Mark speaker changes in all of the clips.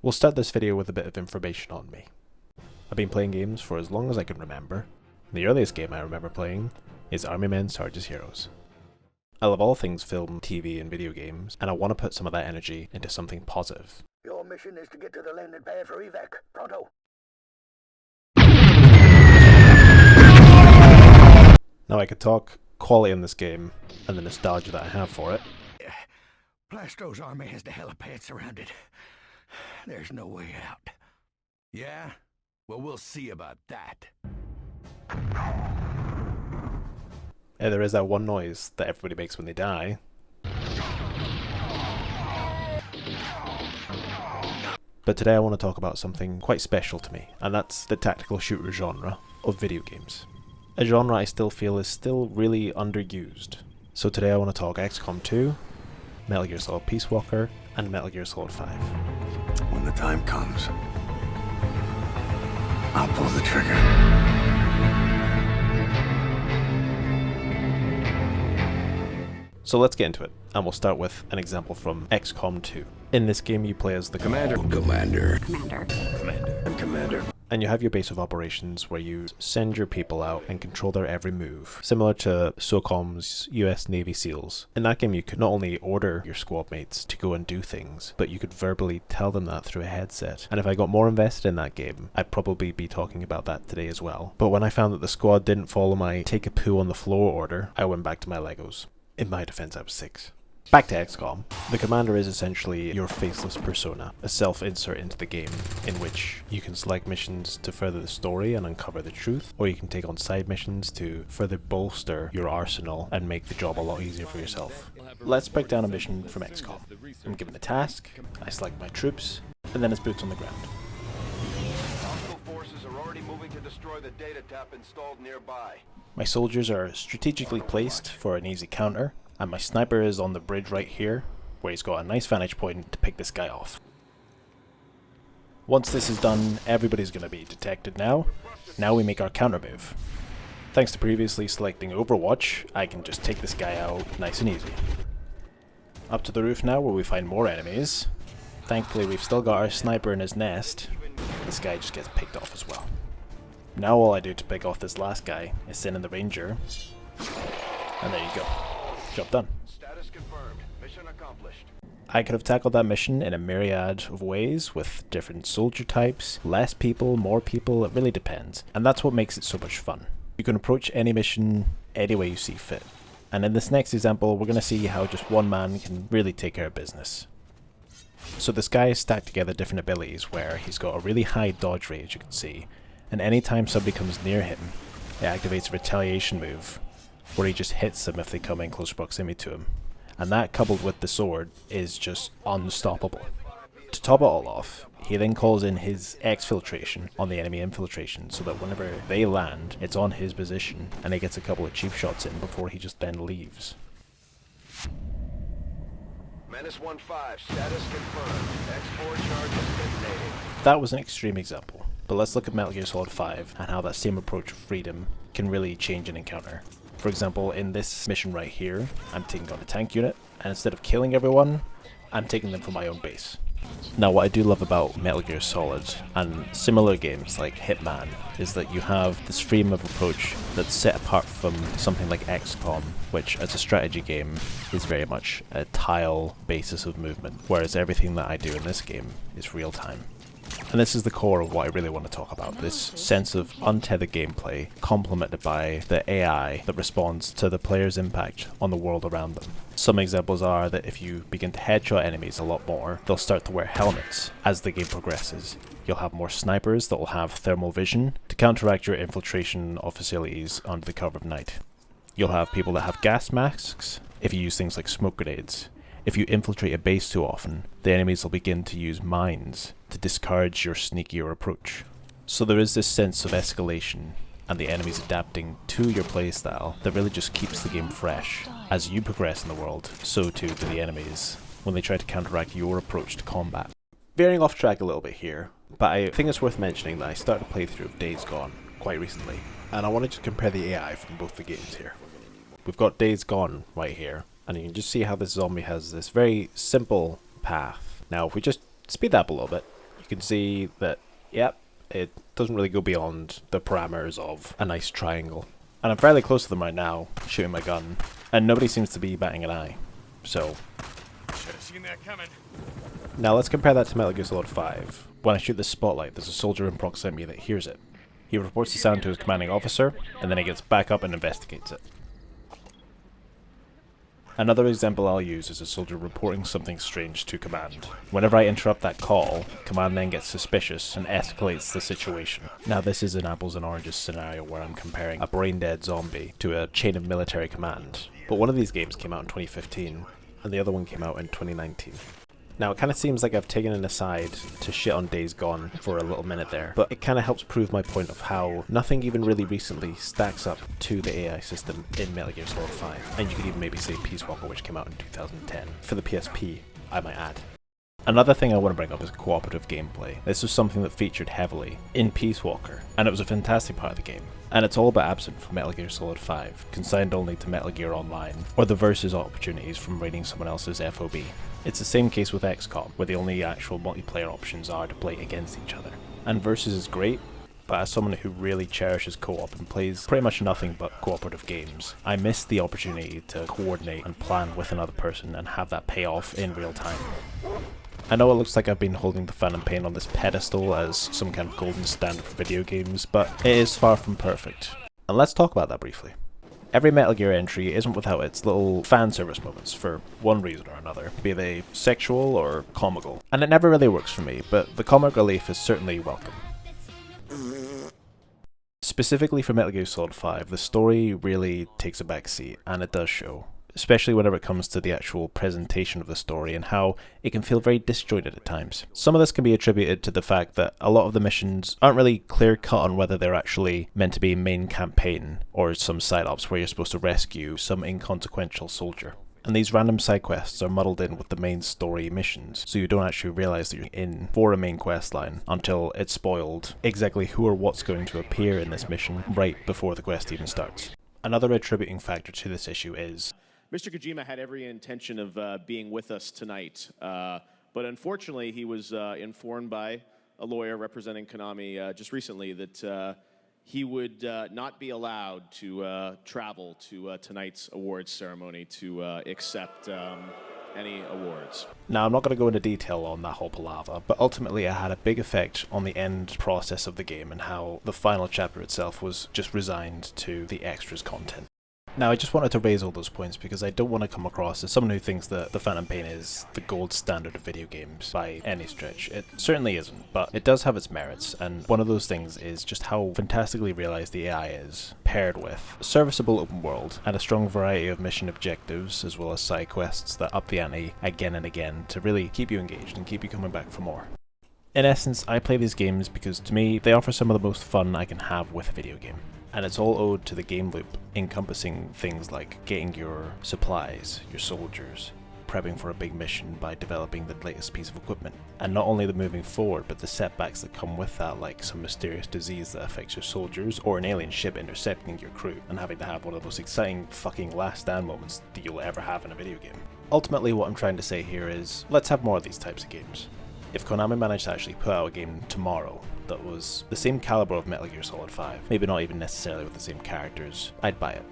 Speaker 1: We'll start this video with a bit of information on me. I've been playing games for as long as I can remember. The earliest game I remember playing is Army Men Sarge's Heroes. I love all things film, TV and video games, and I want to put some of that energy into something positive.
Speaker 2: Your mission is to get to the landing pad for evac. Pronto.
Speaker 1: Now I could talk quality in this game, and the nostalgia that I have for it.
Speaker 2: Plastro's army has the helipad surrounded. There's no way out.
Speaker 3: Yeah? Well, we'll see about that.
Speaker 1: There is that one noise that everybody makes when they die. But today I want to talk about something quite special to me, and that's the tactical shooter genre of video games. A genre I still feel is still really underused. So today I want to talk XCOM 2, Metal Gear Solid Peace Walker, and Metal Gear Solid 5.
Speaker 2: When the time comes, I'll pull the trigger.
Speaker 1: So let's get into it, and we'll start with an example from XCOM 2. In this game you play as the
Speaker 2: Commander.
Speaker 1: and you have your base of operations where you send your people out and control their every move, similar to SOCOM's US Navy SEALs. In that game you could not only order your squad mates to go and do things, but you could verbally tell them that through a headset. And if I got more invested in that game, I'd probably be talking about that today as well. But when I found that the squad didn't follow my take a poo on the floor order, I went back to my Legos. In my defense, I was 6. Back to XCOM. The commander is essentially your faceless persona, a self-insert into the game, in which you can select missions to further the story and uncover the truth, or you can take on side missions to further bolster your arsenal and make the job a lot easier for yourself. Let's break down a mission from XCOM. I'm given a task, I select my troops, and then it's boots on the ground.
Speaker 3: Hostile forces are already moving to destroy the data tap installed nearby.
Speaker 1: My soldiers are strategically placed for an easy counter, and my sniper is on the bridge right here, where he's got a nice vantage point to pick this guy off. Once this is done, everybody's going to be detected now. Now we make our counter move. Thanks to previously selecting Overwatch, I can just take this guy out nice and easy. Up to the roof now where we find more enemies. Thankfully we've still got our sniper in his nest. This guy just gets picked off as well. Now all I do to pick off this last guy is send in the ranger. And there you go. Job done.
Speaker 3: Status confirmed. Mission accomplished.
Speaker 1: I could have tackled that mission in a myriad of ways with different soldier types, less people, more people, it really depends. And that's what makes it so much fun. You can approach any mission any way you see fit. And in this next example, we're going to see how just one man can really take care of business. So this guy has stacked together different abilities where he's got a really high dodge rate, as you can see. And anytime somebody comes near him, it activates a retaliation move, where he just hits them if they come in close proximity to him. And that, coupled with the sword, is just unstoppable. To top it all off, he then calls in his exfiltration on the enemy infiltration, so that whenever they land, it's on his position, and he gets a couple of cheap shots in before he just then leaves.
Speaker 3: Menace 1-5, status confirmed. Export charges detonating.
Speaker 1: That was an extreme example, but let's look at Metal Gear Solid 5 and how that same approach of freedom can really change an encounter. For example, in this mission right here, I'm taking on a tank unit, and instead of killing everyone, I'm taking them from my own base. Now what I do love about Metal Gear Solid, and similar games like Hitman, is that you have this freedom of approach that's set apart from something like XCOM, which as a strategy game is very much a tile basis of movement, whereas everything that I do in this game is real time. And this is the core of what I really want to talk about, this sense of untethered gameplay complemented by the AI that responds to the player's impact on the world around them. Some examples are that if you begin to headshot enemies a lot more, they'll start to wear helmets as the game progresses. You'll have more snipers that will have thermal vision to counteract your infiltration of facilities under the cover of night. You'll have people that have gas masks if you use things like smoke grenades. If you infiltrate a base too often, the enemies will begin to use mines to discourage your sneakier approach. So there is this sense of escalation and the enemies adapting to your playstyle that really just keeps the game fresh. As you progress in the world, so too do the enemies when they try to counteract your approach to combat. Veering off track a little bit here, but I think it's worth mentioning that I started a playthrough of Days Gone quite recently, and I wanted to compare the AI from both the games here. We've got Days Gone right here, and you can just see how this zombie has this very simple path. Now if we just speed that up a little bit, you can see that, yep, it doesn't really go beyond the parameters of a nice triangle. And I'm fairly close to them right now, shooting my gun, and nobody seems to be batting an eye. So,
Speaker 4: Should have seen that coming.
Speaker 1: now let's compare that to Metal Gear Solid 5. When I shoot this spotlight, there's a soldier in proximity that hears it. He reports the sound to his commanding officer, and then he gets back up and investigates it. Another example I'll use is a soldier reporting something strange to command. Whenever I interrupt that call, command then gets suspicious and escalates the situation. Now this is an apples and oranges scenario where I'm comparing a brain-dead zombie to a chain of military command. But one of these games came out in 2015, and the other one came out in 2019. Now it kind of seems like I've taken an aside to shit on Days Gone for a little minute there, but it kind of helps prove my point of how nothing even really recently stacks up to the AI system in Metal Gear Solid 5, and you could even maybe say Peace Walker, which came out in 2010, for the PSP, I might add. Another thing I want to bring up is cooperative gameplay. This was something that featured heavily in Peace Walker, and it was a fantastic part of the game. And it's all but absent from Metal Gear Solid 5, consigned only to Metal Gear Online, or the versus opportunities from raiding someone else's FOB. It's the same case with XCOM, where the only actual multiplayer options are to play against each other. And versus is great, but as someone who really cherishes co-op and plays pretty much nothing but cooperative games, I miss the opportunity to coordinate and plan with another person and have that pay off in real time. I know it looks like I've been holding the Phantom Pain on this pedestal as some kind of golden standard for video games, but it is far from perfect. And let's talk about that briefly. Every Metal Gear entry isn't without its little fan service moments for one reason or another, be they sexual or comical. And it never really works for me, but the comic relief is certainly welcome. Specifically for Metal Gear Solid 5, the story really takes a backseat, and it does show. Especially whenever it comes to the actual presentation of the story and how it can feel very disjointed at times. Some of this can be attributed to the fact that a lot of the missions aren't really clear cut on whether they're actually meant to be main campaign or some side ops where you're supposed to rescue some inconsequential soldier. And these random side quests are muddled in with the main story missions, so you don't actually realize that you're in for a main quest line until it's spoiled exactly who or what's going to appear in this mission right before the quest even starts. Another attributing factor to this issue is
Speaker 5: Mr. Kojima had every intention of being with us tonight, but unfortunately he was informed by a lawyer representing Konami just recently that he would not be allowed to travel to tonight's awards ceremony to accept any awards.
Speaker 1: Now, I'm not going to go into detail on that whole palaver, but ultimately it had a big effect on the end process of the game and how the final chapter itself was just resigned to the extras content. Now, I just wanted to raise all those points because I don't want to come across as someone who thinks that the Phantom Pain is the gold standard of video games by any stretch. It certainly isn't, but it does have its merits, and one of those things is just how fantastically realized the AI is, paired with a serviceable open world and a strong variety of mission objectives as well as side quests that up the ante again and again to really keep you engaged and keep you coming back for more. In essence, I play these games because to me, they offer some of the most fun I can have with a video game. And it's all owed to the game loop, encompassing things like getting your supplies, your soldiers, prepping for a big mission by developing the latest piece of equipment. And not only the moving forward, but the setbacks that come with that, like some mysterious disease that affects your soldiers, or an alien ship intercepting your crew, and having to have one of the most exciting fucking last stand moments that you'll ever have in a video game. Ultimately, what I'm trying to say here is, let's have more of these types of games. If Konami managed to actually put out a game tomorrow that was the same caliber of Metal Gear Solid 5, maybe not even necessarily with the same characters, I'd buy it.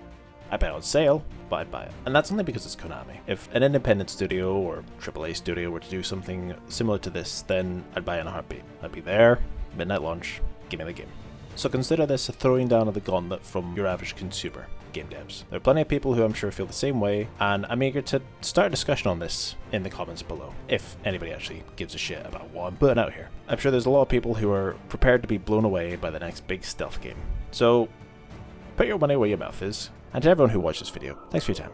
Speaker 1: I'd buy it on sale, but I'd buy it. And that's only because it's Konami. If an independent studio or AAA studio were to do something similar to this, then I'd buy it in a heartbeat. I'd be there, midnight launch, give me the game. So consider this a throwing down of the gauntlet from your average consumer, game devs. There are plenty of people who I'm sure feel the same way, and I'm eager to start a discussion on this in the comments below, if anybody actually gives a shit about what I'm putting out here. I'm sure there's a lot of people who are prepared to be blown away by the next big stealth game. So, put your money where your mouth is, and to everyone who watched this video, thanks for your time.